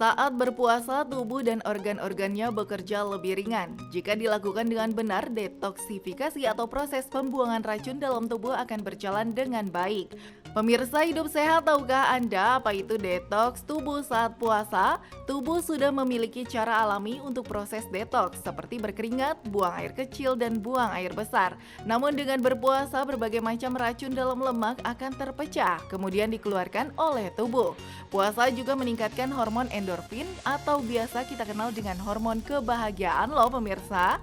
Saat berpuasa, tubuh dan organ-organnya bekerja lebih ringan. Jika dilakukan dengan benar, detoksifikasi atau proses pembuangan racun dalam tubuh akan berjalan dengan baik. Pemirsa hidup sehat, tahukah Anda apa itu detoks tubuh saat puasa? Tubuh sudah memiliki cara alami untuk proses detoks, seperti berkeringat, buang air kecil, dan buang air besar. Namun dengan berpuasa, berbagai macam racun dalam lemak akan terpecah, kemudian dikeluarkan oleh tubuh. Puasa juga meningkatkan hormon endorfin atau biasa kita kenal dengan hormon kebahagiaan loh pemirsa.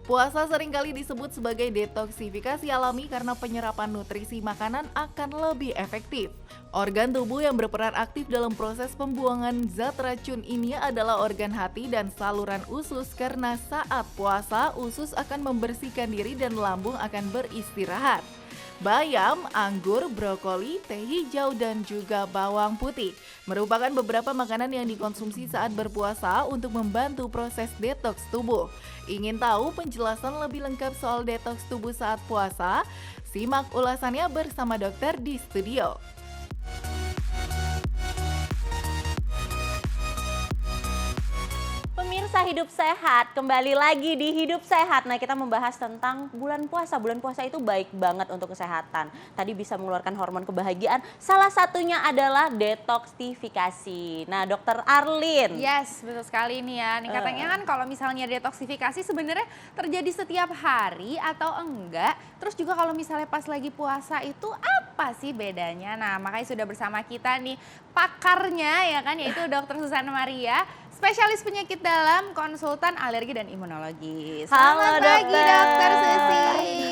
Puasa seringkali disebut sebagai detoksifikasi alami karena penyerapan nutrisi makanan akan lebih efektif. Organ tubuh yang berperan aktif dalam proses pembuangan zat racun ini adalah organ hati dan saluran usus karena saat puasa usus akan membersihkan diri dan lambung akan beristirahat. Bayam, anggur, brokoli, teh hijau, dan juga bawang putih merupakan beberapa makanan yang dikonsumsi saat berpuasa untuk membantu proses detoks tubuh. Ingin tahu penjelasan lebih lengkap soal detoks tubuh saat puasa? Simak ulasannya bersama dokter di studio. Pemirsa Hidup Sehat, kembali lagi di Hidup Sehat. Nah, kita membahas tentang bulan puasa. Bulan puasa itu baik banget untuk kesehatan. Tadi bisa mengeluarkan hormon kebahagiaan. Salah satunya adalah detoksifikasi. Nah, Dokter Arlin. Yes, betul sekali nih ya. Nih katanya kan kalau misalnya detoksifikasi sebenarnya terjadi setiap hari atau enggak. Terus juga kalau misalnya pas lagi puasa itu apa sih bedanya? Nah, makanya sudah bersama kita nih pakarnya ya kan, yaitu Dokter Susana Maria, spesialis penyakit dalam, konsultan alergi dan imunologi. Selamat pagi Dokter Susi.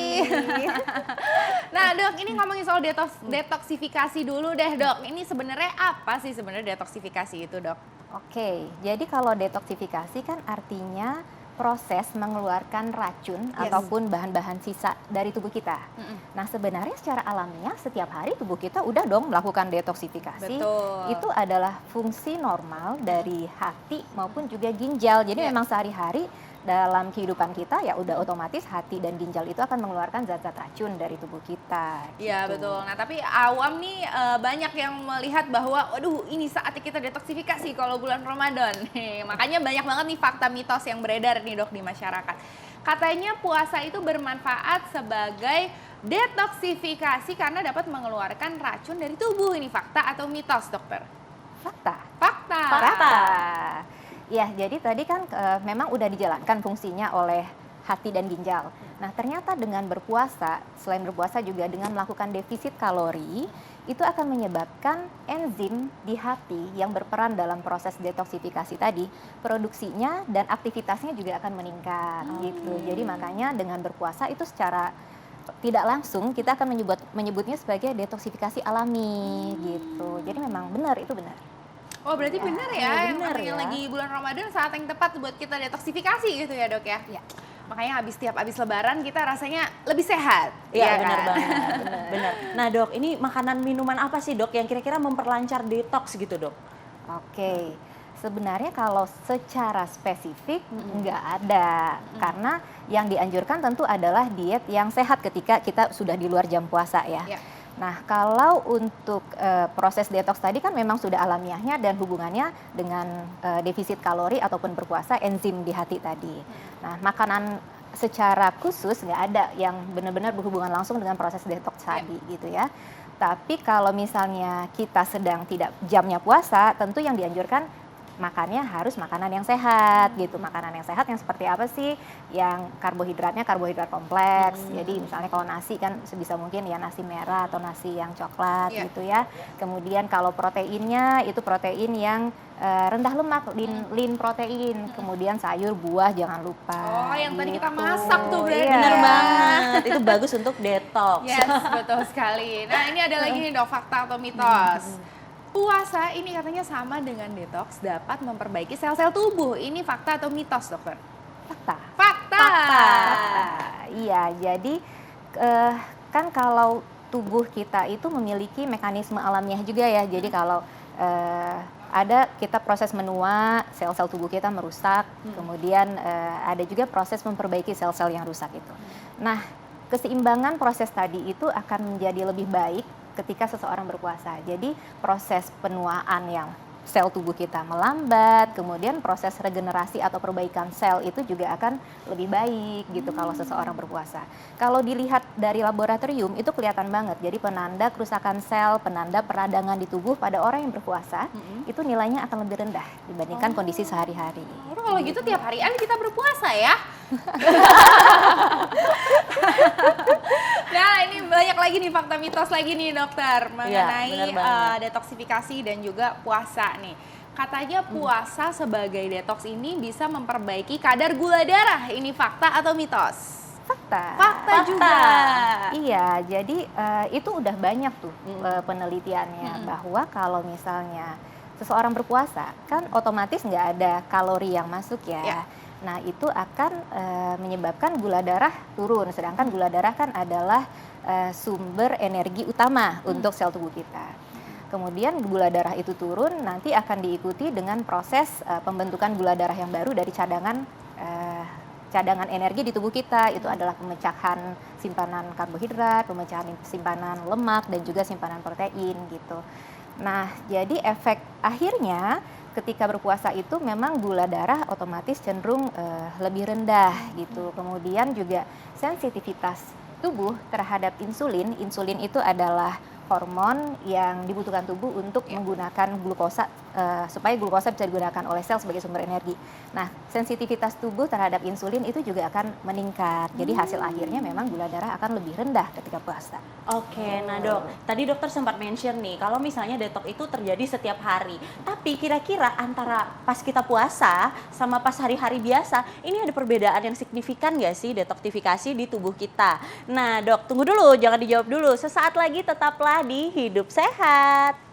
Nah dok, ini ngomongin soal detoksifikasi dulu deh dok. Ini sebenarnya apa sih sebenarnya detoksifikasi itu dok? Oke, jadi kalau detoksifikasi kan artinya proses mengeluarkan racun ataupun bahan-bahan sisa dari tubuh kita. Nah sebenarnya secara alamiah setiap hari tubuh kita udah dong melakukan detoksifikasi. Betul. Itu adalah fungsi normal dari hati maupun juga ginjal. Jadi memang sehari-hari dalam kehidupan kita ya udah otomatis hati dan ginjal itu akan mengeluarkan zat-zat racun dari tubuh kita. Iya gitu. betul. Nah tapi awam nih banyak yang melihat bahwa waduh ini saatnya kita detoksifikasi kalau bulan Ramadan. Makanya banyak banget nih fakta mitos yang beredar nih dok di masyarakat. Katanya puasa itu bermanfaat sebagai detoksifikasi karena dapat mengeluarkan racun dari tubuh. Ini fakta atau mitos dokter? Fakta. Fakta. Fakta. Ya, jadi tadi kan memang udah dijalankan fungsinya oleh hati dan ginjal. Nah, ternyata dengan berpuasa, selain berpuasa juga dengan melakukan defisit kalori, itu akan menyebabkan enzim di hati yang berperan dalam proses detoksifikasi tadi, produksinya dan aktivitasnya juga akan meningkat gitu. Jadi makanya dengan berpuasa itu secara tidak langsung kita akan menyebutnya sebagai detoksifikasi alami gitu. Jadi memang benar, itu benar. Oh berarti benar ya, benar yang ya. lagi bulan Ramadan saat yang tepat buat kita detoksifikasi gitu ya dok ya? Iya. Makanya tiap habis lebaran kita rasanya lebih sehat. Iya ya benar kan? banget. Benar. Nah dok, ini makanan minuman apa sih dok yang kira-kira memperlancar detoks gitu dok? Oke, sebenarnya kalau secara spesifik nggak ada, karena yang dianjurkan tentu adalah diet yang sehat ketika kita sudah di luar jam puasa ya. Ya. Nah kalau untuk proses detoks tadi kan memang sudah alamiahnya dan hubungannya dengan defisit kalori ataupun berpuasa enzim di hati tadi. Nah makanan secara khusus nggak ada yang benar-benar berhubungan langsung dengan proses detoks tadi gitu ya. Tapi kalau misalnya kita sedang tidak jamnya puasa, tentu yang dianjurkan makannya harus makanan yang sehat gitu. Makanan yang sehat yang seperti apa sih? Yang karbohidratnya karbohidrat kompleks. Jadi misalnya kalau nasi kan sebisa mungkin ya nasi merah atau nasi yang coklat gitu ya. Kemudian kalau proteinnya itu protein yang rendah lemak, lean protein. Kemudian sayur, buah jangan lupa. Oh yang tadi kita gitu. masak tuh berarti. Iya. Bener banget, itu bagus untuk detoks. Yes betul sekali. Nah ini ada lagi nih dok fakta atau mitos. Puasa ini katanya sama dengan detoks dapat memperbaiki sel-sel tubuh. Ini fakta atau mitos dokter? Fakta. Fakta. Iya, jadi kan kalau tubuh kita itu memiliki mekanisme alamiah juga ya. Jadi kalau ada kita proses menua, sel-sel tubuh kita merusak, kemudian ada juga proses memperbaiki sel-sel yang rusak itu. Nah, keseimbangan proses tadi itu akan menjadi lebih baik ketika seseorang berpuasa. Jadi proses penuaan yang sel tubuh kita melambat, kemudian proses regenerasi atau perbaikan sel itu juga akan lebih baik gitu kalau seseorang berpuasa. Kalau dilihat dari laboratorium itu kelihatan banget. Jadi penanda kerusakan sel, penanda peradangan di tubuh pada orang yang berpuasa itu nilainya akan lebih rendah dibandingkan kondisi sehari-hari. Kalau gitu tiap harian kita berpuasa ya. Nah, ini banyak lagi nih fakta mitos lagi nih dokter mengenai benar banget. detoksifikasi dan juga puasa nih. Katanya puasa sebagai detox ini bisa memperbaiki kadar gula darah. Ini fakta atau mitos? Fakta. Fakta juga. Iya, jadi itu udah banyak tuh penelitiannya bahwa kalau misalnya seseorang berpuasa kan otomatis nggak ada kalori yang masuk ya. Ya. Nah itu akan menyebabkan gula darah turun, sedangkan gula darah kan adalah sumber energi utama untuk sel tubuh kita. Kemudian gula darah itu turun, nanti akan diikuti dengan proses pembentukan gula darah yang baru dari cadangan energi di tubuh kita. Itu adalah pemecahan simpanan karbohidrat, pemecahan simpanan lemak, dan juga simpanan protein gitu. Nah, jadi efek akhirnya ketika berpuasa itu memang gula darah otomatis cenderung lebih rendah gitu. Kemudian juga sensitivitas tubuh terhadap insulin. Insulin itu adalah hormon yang dibutuhkan tubuh untuk menggunakan glukosa supaya glukosa bisa digunakan oleh sel sebagai sumber energi. Nah, sensitivitas tubuh terhadap insulin itu juga akan meningkat. Jadi hasil akhirnya memang gula darah akan lebih rendah ketika puasa. Oke, nah dok, tadi dokter sempat mention nih, kalau misalnya detox itu terjadi setiap hari. Tapi kira-kira antara pas kita puasa sama pas hari-hari biasa, ini ada perbedaan yang signifikan nggak sih detoksifikasi di tubuh kita? Nah dok, tunggu dulu, jangan dijawab dulu. Sesaat lagi tetaplah di Hidup Sehat.